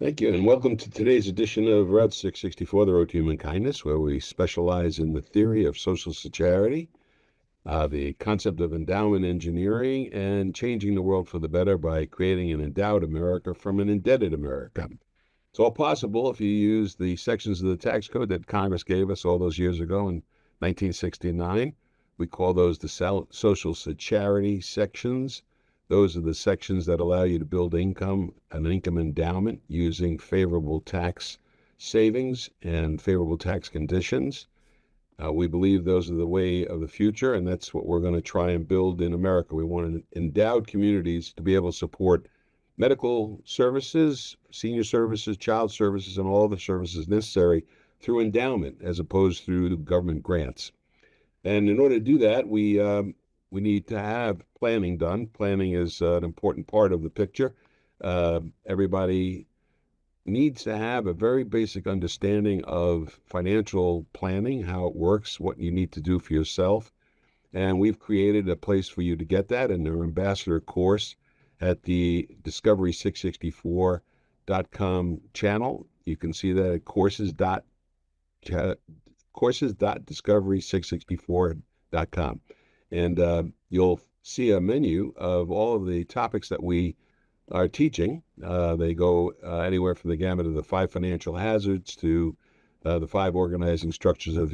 Thank you, and welcome to today's edition of Route 664, The Road to Human Kindness, where we specialize in the theory of social charity, the concept of endowment engineering, and changing the world for the better by creating an endowed America from an indebted America. It's all possible if you use the sections of the tax code that Congress gave us all those years ago in 1969. We call those the social charity sections. Those are the sections that allow you to build an income endowment using favorable tax savings and favorable tax conditions. We believe those are the way of the future, and that's what we're going to try and build in America. We want endowed communities to be able to support medical services, senior services, child services, and all the services necessary through endowment as opposed through government grants. And in order to do that, we need to have planning done. Planning is an important part of the picture. Everybody needs to have a very basic understanding of financial planning, how it works, what you need to do for yourself. And we've created a place for you to get that in our ambassador course at the discovery664.com channel. You can see that at courses.discovery664.com. And you'll see a menu of all of the topics that we are teaching. They go anywhere from the gamut of the 5 financial hazards to the 5 organizing structures of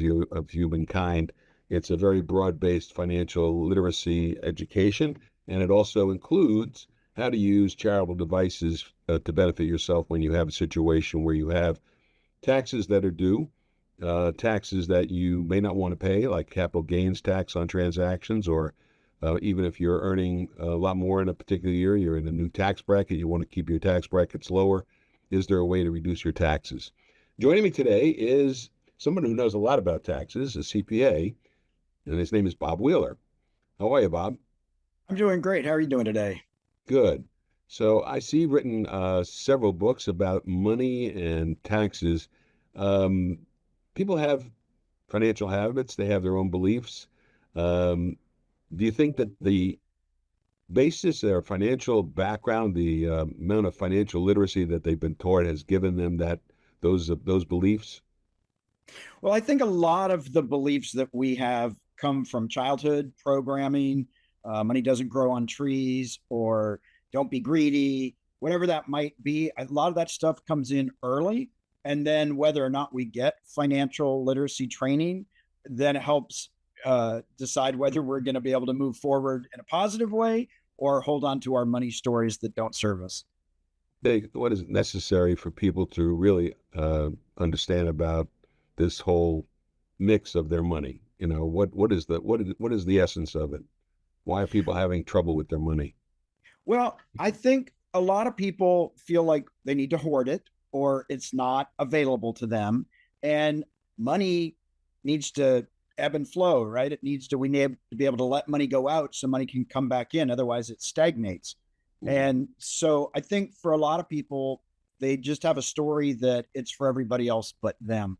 humankind. It's a very broad-based financial literacy education, and it also includes how to use charitable devices to benefit yourself when you have a situation where you have taxes that are due, taxes that you may not want to pay, like capital gains tax on transactions, or even if you're earning a lot more in a particular year, you're in a new tax bracket, you want to keep your tax brackets lower. Is there a way to reduce your taxes? Joining me today is someone who knows a lot about taxes, a CPA, and his name is Bob Wheeler. How are you, Bob? I'm doing great. How are you doing today? Good. So I see you've written several books about money and taxes. Um, People have financial habits, they have their own beliefs. Um, do you think that the basis, their financial background, the amount of financial literacy that they've been taught has given them those beliefs? Well, I think a lot of the beliefs that we have come from childhood programming. Money doesn't grow on trees, or don't be greedy, whatever that might be. A lot of that stuff comes in early. And then whether or not we get financial literacy training, then it helps decide whether we're going to be able to move forward in a positive way or hold on to our money stories that don't serve us. What is necessary for people to really understand about this whole mix of their money? What is the essence of it? Why are people having trouble with their money? Well, I think a lot of people feel like they need to hoard it or it's not available to them. And money needs to ebb and flow, right? We need to be able to let money go out so money can come back in. Otherwise, it stagnates. Mhm. And so I think for a lot of people, they just have a story that it's for everybody else but them.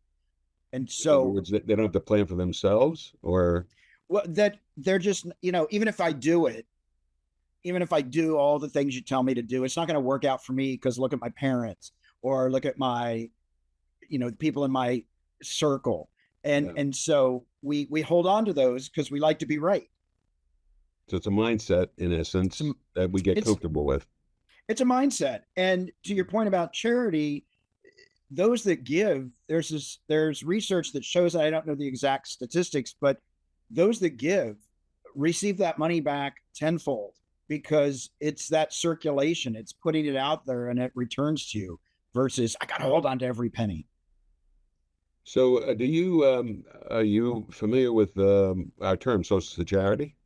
And In other so, words, they don't have to plan for themselves, or well, that they're just, even if I do all the things you tell me to do, it's not going to work out for me because look at my parents or look at my, the people in my circle. And yeah. and so we hold on to those because we like to be right. So it's a mindset, in It's a, essence, that we get it's comfortable with. it's a mindset. And to your point about charity, those that give, there's research that shows, I don't know the exact statistics, but those that give receive that money back tenfold because it's that circulation, it's putting it out there and it returns to you versus I got to hold on to every penny. So, are you familiar with our term social charity?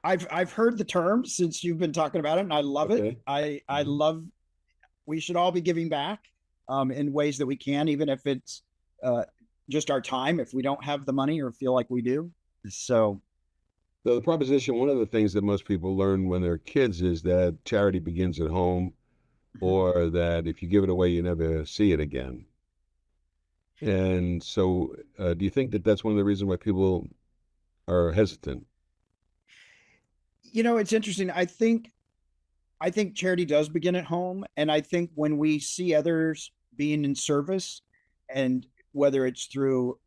I've heard the term since you've been talking about it, and I love it. Okay. I Mhm. love. We should all be giving back in ways that we can, even if it's uh, just our time. If we don't have the money or feel like we do, so So the proposition, one of the things that most people learn when they're kids is that charity begins at home, mhm. or that if you give it away, you never see it again. And so, do you think that that's one of the reasons why people are hesitant? It's interesting. I think I think charity does begin at home. And I think when we see others being in service, and whether it's through,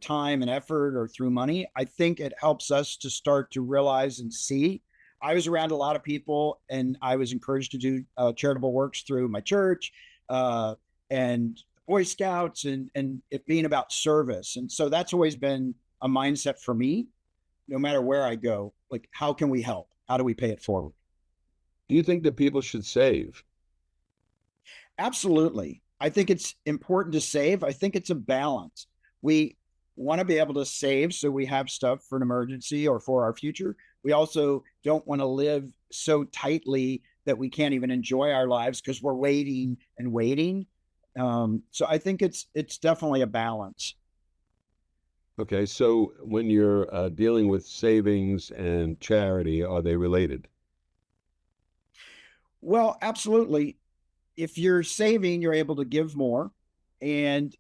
time and effort or through money, I think it helps us to start to realize and see. I was around a lot of people and I was encouraged to do charitable works through my church uh, and Boy Scouts, and it being about service. And so that's always been a mindset for me, no matter where I go. Like, how can we help? How do we pay it forward? Do you think that people should save? Absolutely. I think it's important to save. I think it's a balance. We want to be able to save so we have stuff for an emergency or for our future. We also don't want to live so tightly that we can't even enjoy our lives because we're waiting and waiting. So I think it's definitely a balance. Okay, so when you're dealing with savings and charity, are they related? Well, absolutely. If you're saving, you're able to give more. And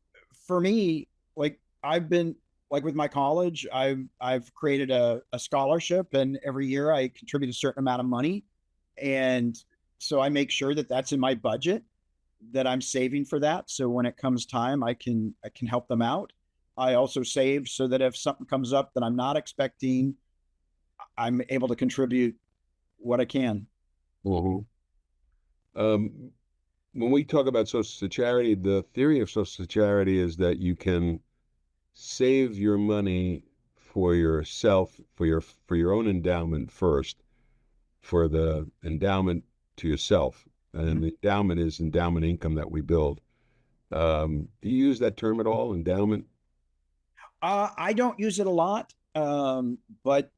for me, like I've been like with my college, I've created a scholarship, and every year I contribute a certain amount of money. And so I make sure that that's in my budget, that I'm saving for that. So when it comes time, I can help them out. I also save so that if something comes up that I'm not expecting, I'm able to contribute what I can. Mhm. Um, when we talk about social charity, the theory of social charity is that you can save your money for yourself, for your own endowment first, for the endowment to yourself, and Mhm. the endowment is endowment income that we build. Do you use that term at all, endowment? I don't use it a lot, but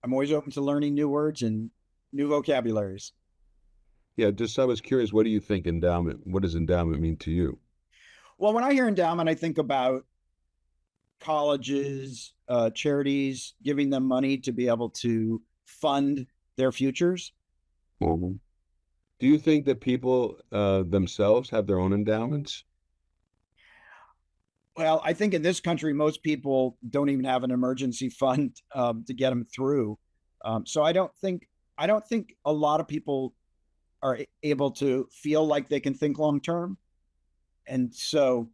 I'm always open to learning new words and new vocabularies. Yeah, just I was curious, what do you think endowment? What does endowment mean to you? Well, when I hear endowment, I think about colleges, charities, giving them money to be able to fund their futures. Mhm. Do you think that people themselves have their own endowments? Well, I think in this country, most people don't even have an emergency fund to get them through. So I don't think a lot of people are able to feel like they can think long term, and so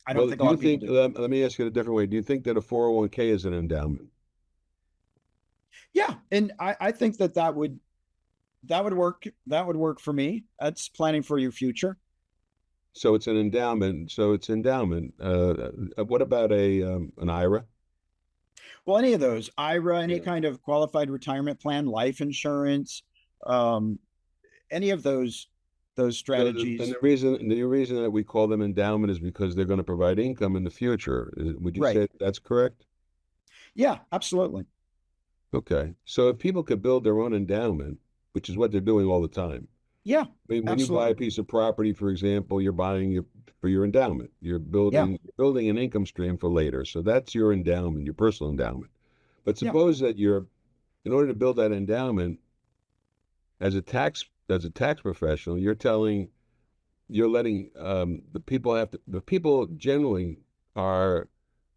I don't Well, think a do lot you of people think, do. let me ask it a different way. Do you think that a 401k is an endowment? Yeah, and I think that would work. That would work for me. That's planning for your future. So it's an endowment. So it's endowment. What about an IRA? Well, any of those, IRA, any Yeah. kind of qualified retirement plan, life insurance, um, any of those So and strategies. the reason that we call them endowment is because they're going to provide income in the future. Would you Right. say that's correct? Yeah, absolutely. Okay. So if people could build their own endowment, which is what they're doing all the time. Yeah, I mean, when you buy a absolutely. piece of property, for example, you're buying it for your endowment. You're Yeah, building an income stream for later. So that's your endowment, your personal endowment. But yeah. suppose that in order to build that endowment, as a tax professional, you're letting the people generally are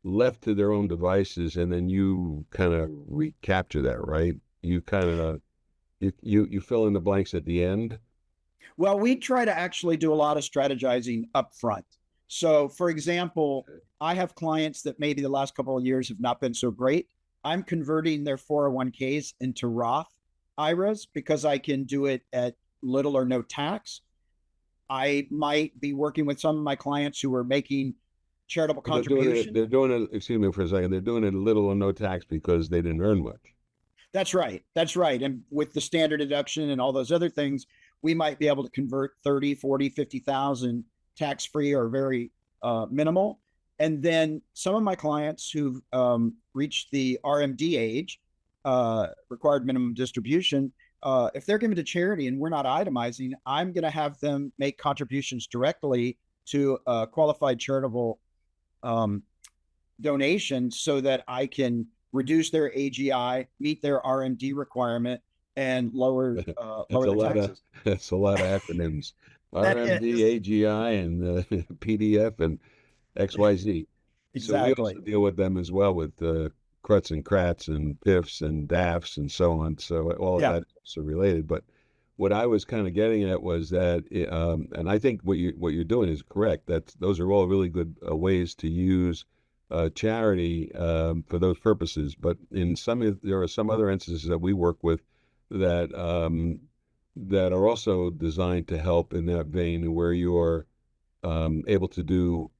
left to their own devices, and then you kind of recapture that, right? You kind of you fill in the blanks at the end. Well, we try to actually do a lot of strategizing up front. So, for example, I have clients that maybe the last couple of years have not been so great. I'm converting their 401ks into Roth IRAs because I can do it at little or no tax. I might be working with some of my clients who are making charitable They're doing it. contribution. They're doing it. Excuse me for a second. They're doing it little or no tax because they didn't earn much. That's right. That's right. And with the standard deduction and all those other things, we might be able to convert 30, 40, 50,000 tax free or very minimal. And then some of my clients who've reached the RMD age, required minimum distribution, if they're given to charity and we're not itemizing, I'm going to have them make contributions directly to a qualified charitable um, donation so that I can reduce their AGI, meet their RMD requirement, and lower That's lower a their lot of taxes. that's a lot of acronyms. That RMD, is AGI, and PDF and XYZ. So we also exactly. deal with them as well with CRUTs and CRATs and PIFs and DAFs and so on. So all of Yeah. that is also related. But what I was kind of getting at was that, and I think what you're doing is correct. Those are all really good ways to use charity for those purposes. But there are some other instances that we work with that that are also designed to help in that vein, where you're able to do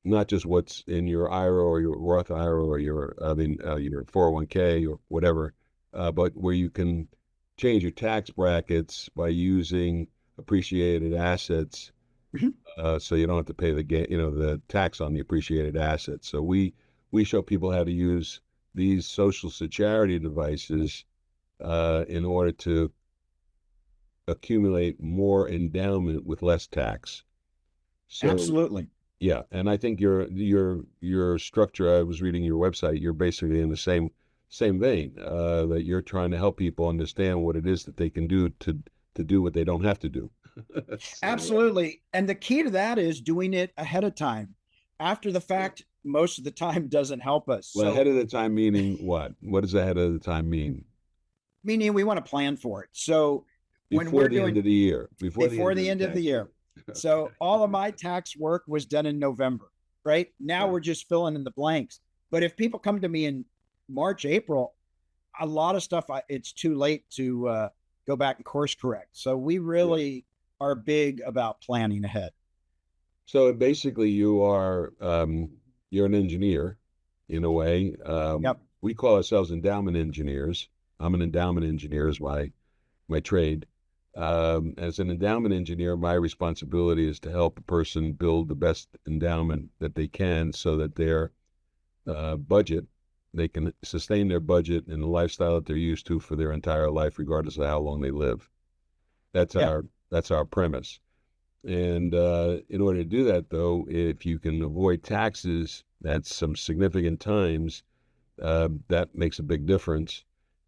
not just what's in your IRA or your Roth IRA or your 401k or whatever, but where you can change your tax brackets by using appreciated assets, Mhm. so you don't have to pay the tax on the appreciated assets. So we show people how to use these social security devices in order to accumulate more endowment with less tax. So Absolutely. yeah, and I think your structure. I was reading your website. You're basically in the same vein, that you're trying to help people understand what it is that they can do to do what they don't have to do. So, Absolutely. And the key to that is doing it ahead of time. After the yeah. fact, most of the time doesn't help us. Well, ahead So, of the time meaning what? What does ahead of the time mean? meaning we want to plan for it. So, when Before we're the end doing of the year, before the before end of the the end of the tax year. year. So, all of my tax work was done in November, right? Now Yeah. we're just filling in the blanks. But if people come to me in March, April, a lot of stuff, it's too late to go back and course correct. So, we Yeah. really are big about planning ahead. So basically, you're an engineer in a way. Yep. We call ourselves endowment engineers. I'm an endowment engineer is my trade. As an endowment engineer, my responsibility is to help a person build the best endowment that they can, so that their budget they can sustain their budget and the lifestyle that they're used to for their entire life, regardless of how long they live. That's Yeah. our premise. And in order to do that, though, if you can avoid taxes, that's some significant times, that makes a big difference.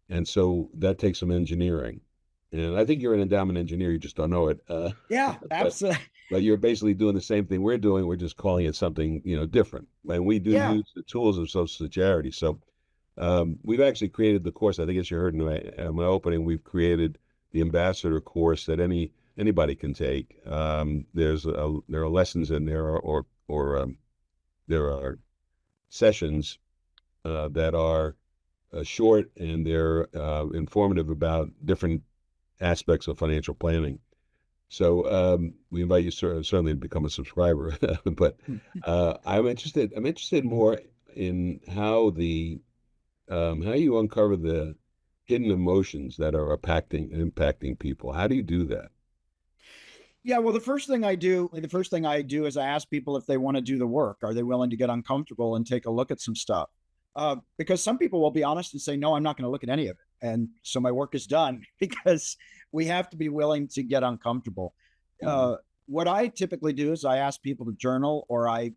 And so that takes some engineering. And I think you're an endowment engineer, you just don't know it. Yeah. But Absolutely. but you're basically doing the same thing we're doing. We're just calling it something, different. And we do Yeah. use the tools of Social Security. So we've actually created the course. I think as you heard in my opening, we've created the ambassador course that anybody can take. There are lessons in there, or there are sessions that are short, and they're informative about different aspects of financial planning. So we invite you certainly to become a subscriber. But I'm interested more in how you uncover the hidden emotions that are impacting people. How do you do that? Yeah, well, the first thing I do is I ask people if they want to do the work. Are they willing to get uncomfortable and take a look at some stuff? Because some people will be honest and say, no, I'm not going to look at any of it. And so my work is done because we have to be willing to get uncomfortable. Mhm. Uh, what I typically do is I ask people to journal, or I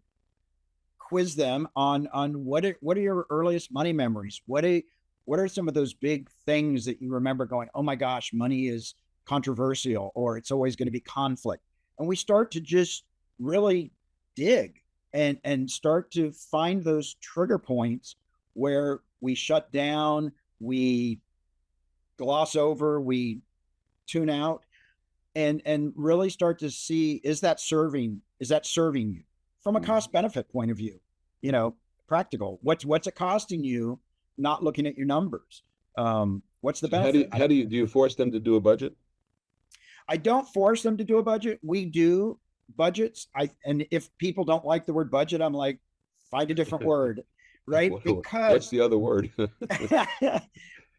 quiz them on what are your earliest money memories? What are some of those big things that you remember going, oh my gosh, money is controversial, or it's always going to be conflict? And we start to just really dig and start to find those trigger points where we shut down, we gloss over, we tune out, and really start to see, is that serving you from a Mhm. cost benefit point of view, practical, what's it costing you, not looking at your numbers. What's the So how do you, benefit? how do you do you force them to do a budget? I don't force them to do a budget. We do budgets. And if people don't like the word budget, I'm like, find a different word, right? What's Because the other word?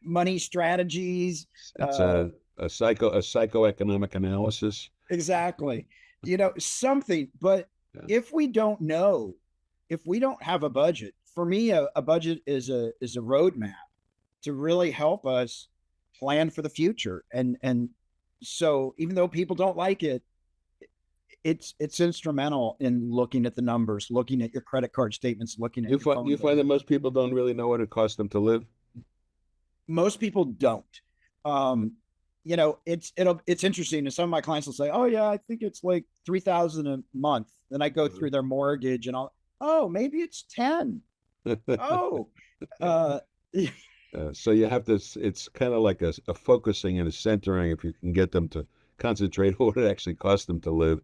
money strategies, It's uh, a psychoeconomic analysis. exactly. Something. But Yeah. if we don't know, if we don't have a budget, for me, a budget is a roadmap to really help us plan for the future. And so even though people don't like it, it's instrumental in looking at the numbers, looking at your credit card statements, looking at You your find phone you find bill. that most people don't really know what it costs them to live. Most people don't. Um, it's interesting. And some of my clients will say, "Oh yeah, I think it's like 3,000 a month." Then I go through their mortgage, and oh, maybe it's 10. Oh, uh, So you have to, it's kind of like a focusing and a centering if you can get them to concentrate on what it actually costs them to live.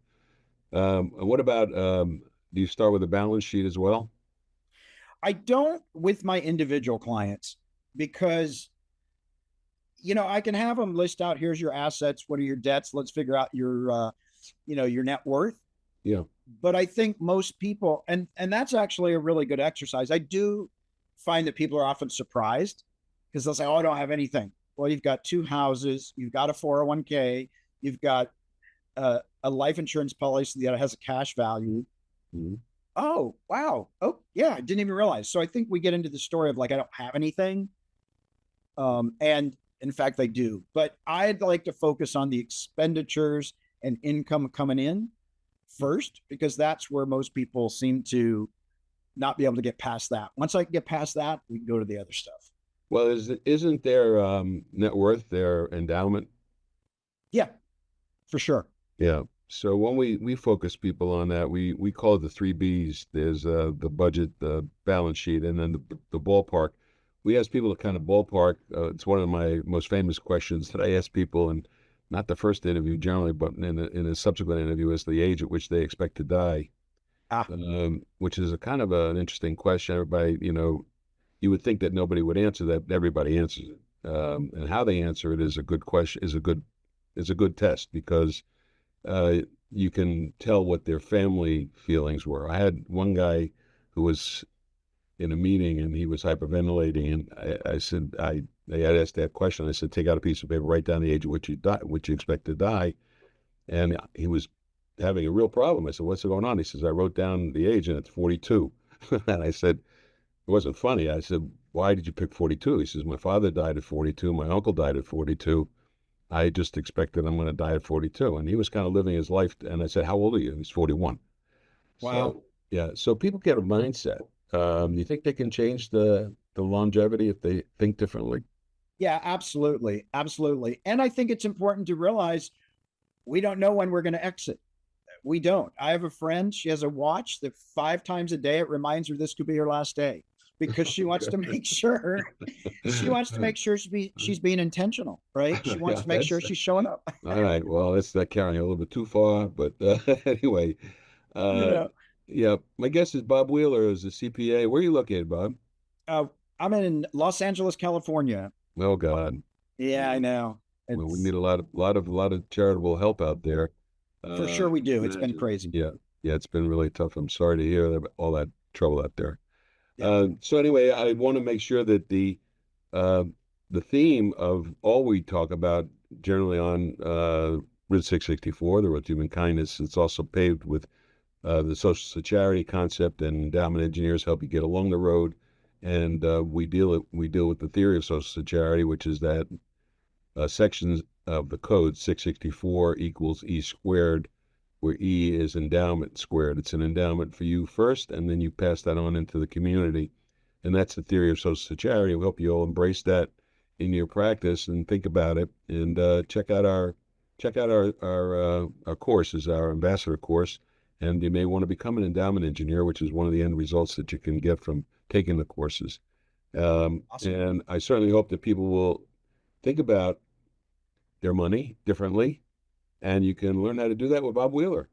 And what about, do you start with a balance sheet as well? I don't with my individual clients because I can have them list out, here's your assets, what are your debts, let's figure out your net worth. Yeah. But I think most people, and that's actually a really good exercise. I do find that people are often surprised because they'll say, "Oh, I don't have anything." Well, you've got two houses, you've got a 401k, you've got a life insurance policy that has a cash value. Mhm. Oh, wow. Oh, yeah, I didn't even realize. So I think we get into the story of like I don't have anything, and in fact I do. But I'd like to focus on the expenditures and income coming in first because that's where most people seem to not be able to get past that. Once I can get past that, we can go to the other stuff. Well, isn't their net worth their endowment? Yeah, for sure. Yeah. So when we focus people on that, we call it the three B's. There's the budget, the balance sheet, and then the ballpark. We ask people to kind of ballpark. It's one of my most famous questions that I ask people, and not the first interview generally, but in a subsequent interview, is the age at which they expect to die, Ah, which is a kind of an interesting question. Everybody, you would think that nobody would answer that, but everybody answers it, and how they answer it is a good question. Is a good test because uh, you can tell what their family feelings were. I had one guy who was in a meeting and he was hyperventilating, and I said, they had asked that question. I said, take out a piece of paper, write down the age at which you die, which you expect to die, and he was having a real problem. I said, what's going on? He says, I wrote down the age and it's 42. And I said, it wasn't funny. I said, why did you pick 42? He says, my father died at 42. My uncle died at 42. I just expected I'm going to die at 42. And he was kind of living his life. And I said, how old are you? He's 41. wow. So, yeah. So people get a mindset. You think they can change the longevity if they think differently? Yeah, absolutely. Absolutely. And I think it's important to realize we don't know when we're going to exit. We don't. I have a friend, she has a watch that 5 times a day it reminds her this could be her last day because she wants to make sure she's being intentional, right? She wants Yeah, to make sure she's showing up. all right. Well, that's not carrying a little bit too far, but anyway, uh, Yeah. yeah. My guess is Bob Wheeler is a CPA. Where are you located, Bob? Uh, I'm in Los Angeles, California. Oh God. Yeah, I Yeah. know. Well, we It's need a lot of charitable help out there. for sure we do. It's been Imagine. crazy. Yeah, yeah, it's been really tough. I'm sorry to hear all that trouble out there. Yeah. So anyway, I want to make sure that uh, the theme of all we talk about generally on Route 664, the Road to Human Kindness, it's also paved with the social charity concept, and endowment engineers help you get along the road. And we deal with the theory of social charity, which is that sections of the code 664 equals E squared, where E is endowment squared. It's an endowment for you first, and then you pass that on into the community. And that's the theory of social charity. We hope you all embrace that in your practice and think about it. And check out our courses, our ambassador course. And you may want to become an endowment engineer, which is one of the end results that you can get from taking the courses. Awesome. And I certainly hope that people will think about their money differently, and you can learn how to do that with Bob Wheeler.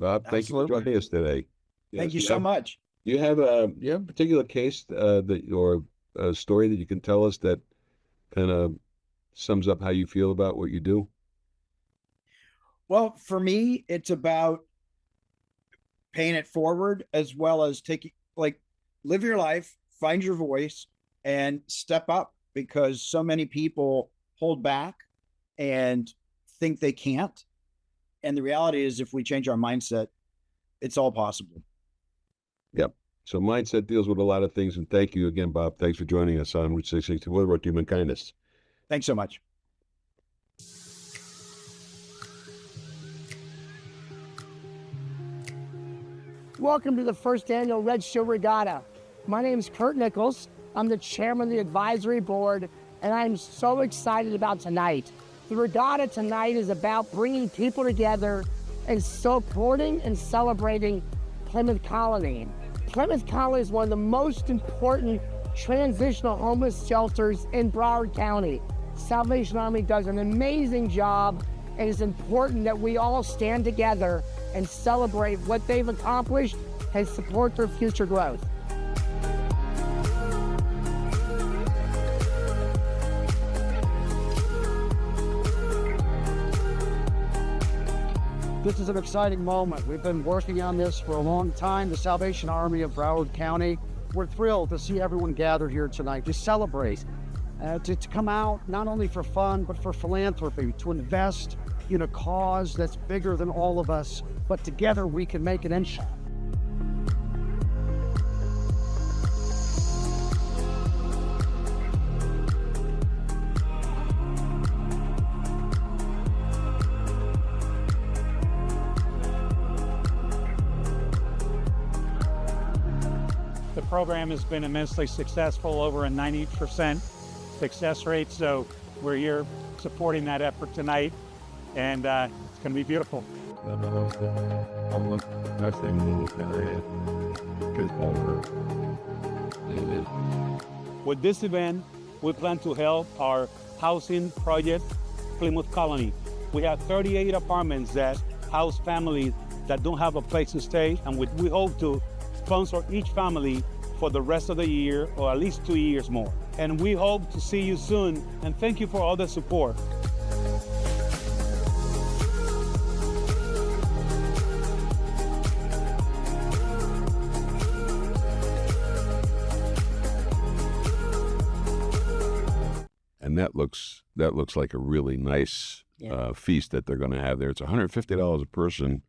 Bob, thank you for Absolutely. joining us today. Thank Yes, you so much. you have a particular case or a story that you can tell us that kind of sums up how you feel about what you do? Well, for me, it's about paying it forward as well as taking like live your life, find your voice, and step up because so many people hold back and think they can't. And the reality is, if we change our mindset, it's all possible. Yep. So mindset deals with a lot of things, and thank you again, Bob. Thanks for joining us on Route 664, Road to Human Kindness. Thanks so much. Welcome to the first annual Red Show Regatta. My name is Kurt Nichols. I'm the chairman of the advisory board, and I'm so excited about tonight. The regatta tonight is about bringing people together and supporting and celebrating Plymouth Colony. Plymouth Colony is one of the most important transitional homeless shelters in Broward County. Salvation Army does an amazing job, and it's important that we all stand together and celebrate what they've accomplished and support their future growth. This is an exciting moment. We've been working on this for a long time, the Salvation Army of Broward County. We're thrilled to see everyone gathered here tonight to celebrate, to come out not only for fun, but for philanthropy, to invest in a cause that's bigger than all of us, but together we can make an impact. The program has been immensely successful, over a 90% success rate. So we're here supporting that effort tonight, and it's going to be beautiful. With this event, we plan to help our housing project, Plymouth Colony. We have 38 apartments that house families that don't have a place to stay, and we hope to sponsor each family for the rest of the year, or at least 2 years more. And we hope to see you soon, and thank you for all the support. And that looks like a really nice feast that they're going to have there. It's $150 a person,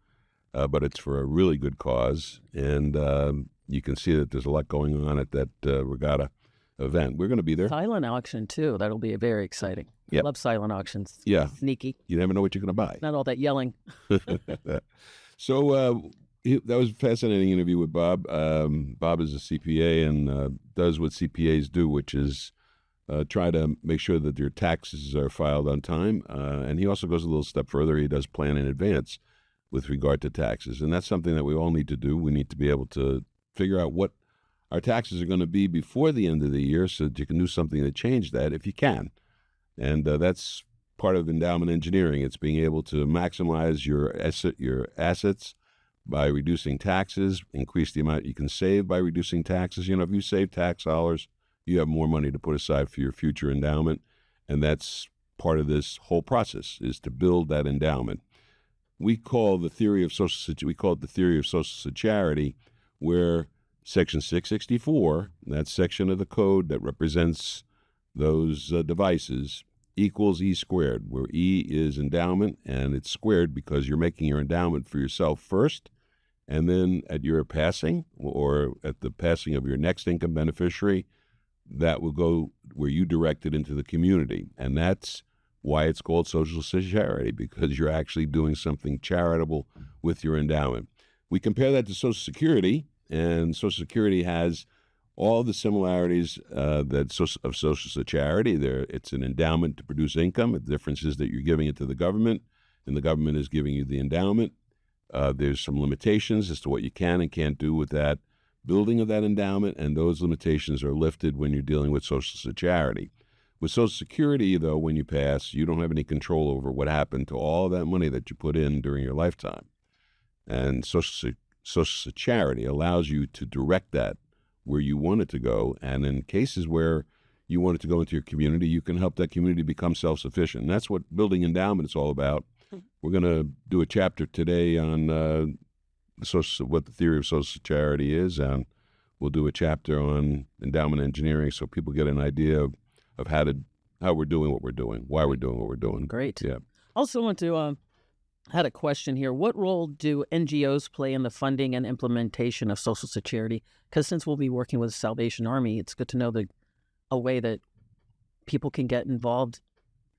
but it's for a really good cause, and you can see that there's a lot going on at that regatta event. We're going to be there. Silent auction, too. That'll be very exciting. Yep. I love silent auctions. Yeah. Sneaky. You never know what you're going to buy. Not all that yelling. So that was a fascinating interview with Bob. Bob is a CPA and does what CPAs do, which is try to make sure that your taxes are filed on time. And he also goes a little step further. He does plan in advance with regard to taxes. And that's something that we all need to do. We need to be able to figure out what our taxes are going to be before the end of the year so that you can do something to change that if you can. And that's part of endowment engineering. It's being able to maximize your assets by reducing taxes, increase the amount you can save by reducing taxes. If you save tax dollars, you have more money to put aside for your future endowment. And that's part of this whole process, is to build that endowment. We call it the theory of social security, where Section 664, that section of the code that represents those devices, equals E squared, where E is endowment, and it's squared because you're making your endowment for yourself first, and then at your passing, or at the passing of your next income beneficiary, that will go where you direct it into the community. And that's why it's called social security, because you're actually doing something charitable with your endowment. We compare that to Social Security, and Social Security has all the similarities of Social Security. It's an endowment to produce income. The difference is that you're giving it to the government, and the government is giving you the endowment. There's some limitations as to what you can and can't do with that building of that endowment, and those limitations are lifted when you're dealing with Social Security. With Social Security, though, when you pass, you don't have any control over what happened to all that money that you put in during your lifetime. And Social Security allows you to direct that where you want it to go. And in cases where you want it to go into your community, you can help that community become self-sufficient. And that's what building endowment is all about. We're going to do a chapter today on what the theory of social security is, and we'll do a chapter on endowment engineering so people get an idea of how we're doing what we're doing, why we're doing what we're doing. Great. Yeah. Also want to had a question here. What role do NGOs play in the funding and implementation of Social Security? Because since we'll be working with the Salvation Army, it's good to know a way that people can get involved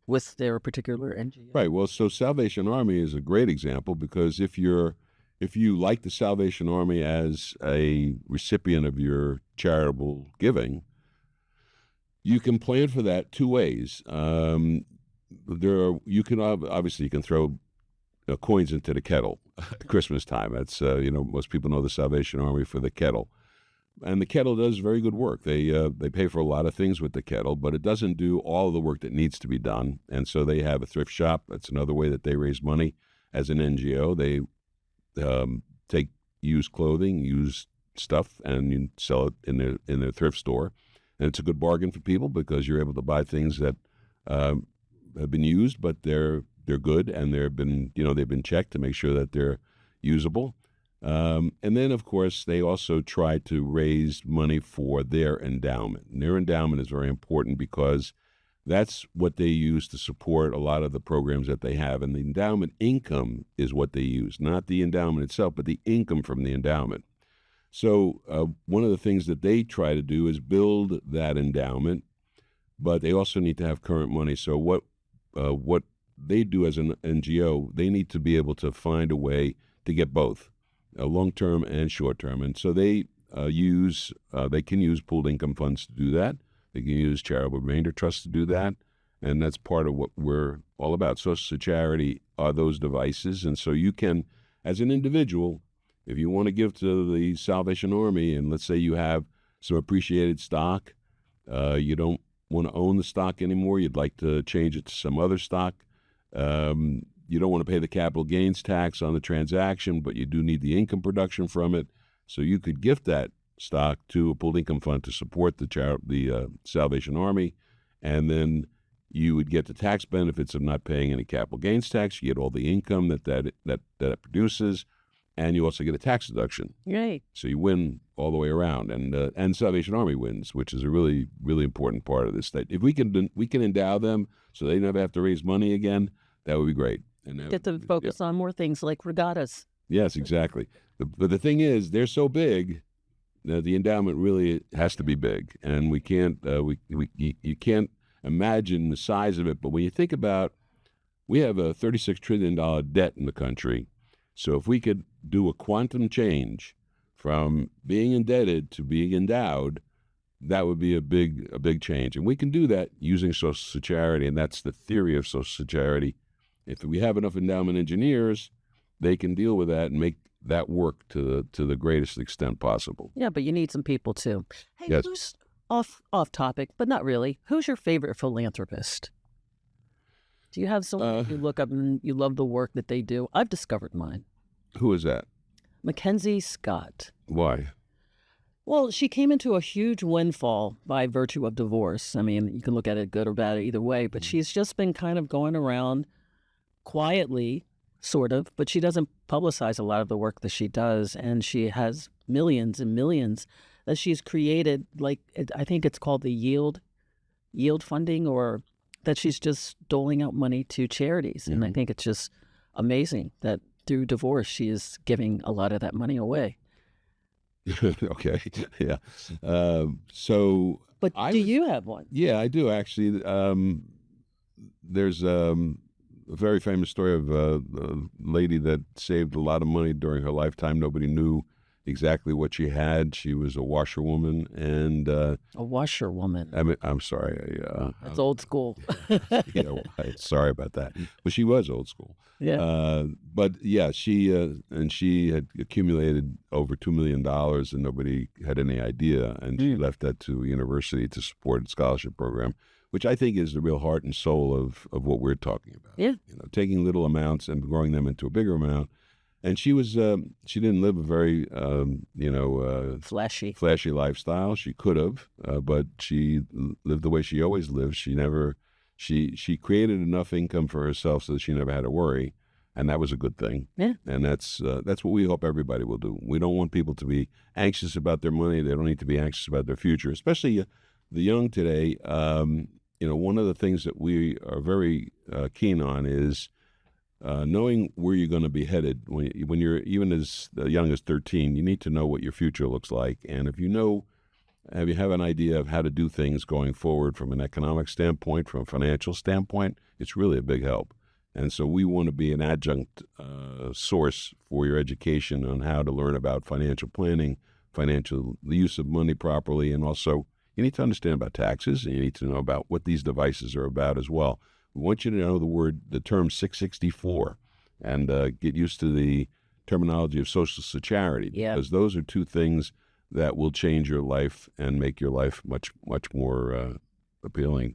with their particular NGO. Right. Well, so Salvation Army is a great example, because if you like the Salvation Army as a recipient of your charitable giving, you can plan for that two ways. You can throw coins into the kettle at Christmas time. That's most people know the Salvation Army for the kettle. And the kettle does very good work. They pay for a lot of things with the kettle, but it doesn't do all of the work that needs to be done. And so they have a thrift shop. That's another way that they raise money as an NGO. They take used clothing, used stuff, and you sell it in their thrift store. And it's a good bargain for people because you're able to buy things that have been used, but they're good, and they've been checked to make sure that they're usable. And then, of course, they also try to raise money for their endowment. And their endowment is very important because that's what they use to support a lot of the programs that they have. And the endowment income is what they use, not the endowment itself, but the income from the endowment. So one of the things that they try to do is build that endowment, but they also need to have current money. So what they do as an NGO, they need to be able to find a way to get both. Long-term and short-term. And so they can use pooled income funds to do that. They can use charitable remainder trusts to do that. And that's part of what we're all about. Social Charity are those devices. And so you can, as an individual, if you want to give to the Salvation Army, and let's say you have some appreciated stock, you don't want to own the stock anymore, you'd like to change it to some other stock, you don't want to pay the capital gains tax on the transaction, but you do need the income production from it. So you could gift that stock to a pooled income fund to support the Salvation Army, and then you would get the tax benefits of not paying any capital gains tax. You get all the income that produces, and you also get a tax deduction. Right. So you win all the way around, and Salvation Army wins, which is a really, really important part of this. That if we can endow them so they never have to raise money again, that would be great. And Get to focus on more things like regattas. Yes, exactly. But the thing is, they're so big that the endowment really has to be big, and we can't. You can't imagine the size of it. But when you think about, we have a $36 trillion debt in the country. So if we could do a quantum change from being indebted to being endowed, that would be a big change. And we can do that using Social Charity, and that's the theory of Social Charity. If we have enough endowment engineers, they can deal with that and make that work to the greatest extent possible. Yeah, but you need some people too. Hey, Yes. Who's off topic, but not really? Who's your favorite philanthropist? Do you have someone you look up and you love the work that they do? I've discovered mine. Who is that? Mackenzie Scott. Why? Well, she came into a huge windfall by virtue of divorce. I mean, you can look at it good or bad either way, but she's just been kind of going around quietly, sort of, but she doesn't publicize a lot of the work that she does, and she has millions and millions that she's created. Like, I think it's called the yield funding, or that she's just doling out money to charities. And I think it's just amazing that through divorce she is giving a lot of that money away. Okay, yeah. So, But do you have one? Yeah, I do actually. There's a very famous story of a lady that saved a lot of money during her lifetime. Nobody knew exactly what she had. She was a washerwoman, and A washerwoman. I mean, I'm sorry. That's old school. Sorry about that. But she was old school. Yeah. But yeah, she had accumulated over $2 million, and nobody had any idea. And she left that to a university to support a scholarship program, which I think is the real heart and soul of what we're talking about. Yeah. Taking little amounts and growing them into a bigger amount. And she she didn't live a very, flashy lifestyle. She could have, but she lived the way she always lived. She created enough income for herself so that she never had to worry. And that was a good thing. Yeah. And that's what we hope everybody will do. We don't want people to be anxious about their money. They don't need to be anxious about their future, especially the young today. One of the things that we are very keen on is knowing where you're going to be headed. When you're even as young as 13, you need to know what your future looks like. And if you have an idea of how to do things going forward from an economic standpoint, from a financial standpoint, it's really a big help. And so we want to be an adjunct source for your education on how to learn about financial planning, the use of money properly, and also you need to understand about taxes, and you need to know about what these devices are about as well. We want you to know the term 664, and get used to the terminology of social charity, because those are two things that will change your life and make your life much more appealing.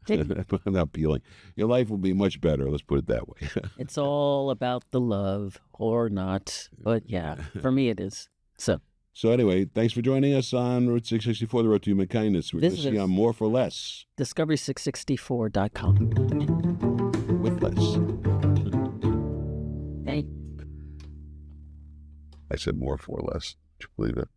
Not appealing. Your life will be much better. Let's put it that way. It's all about the love or not. But yeah, for me it is. So anyway, thanks for joining us on Route 664, the Road to Human Kindness. We're going to Visit see us. on More for Less. Discovery664.com. With less. Hey. I said more for less. Would you believe it?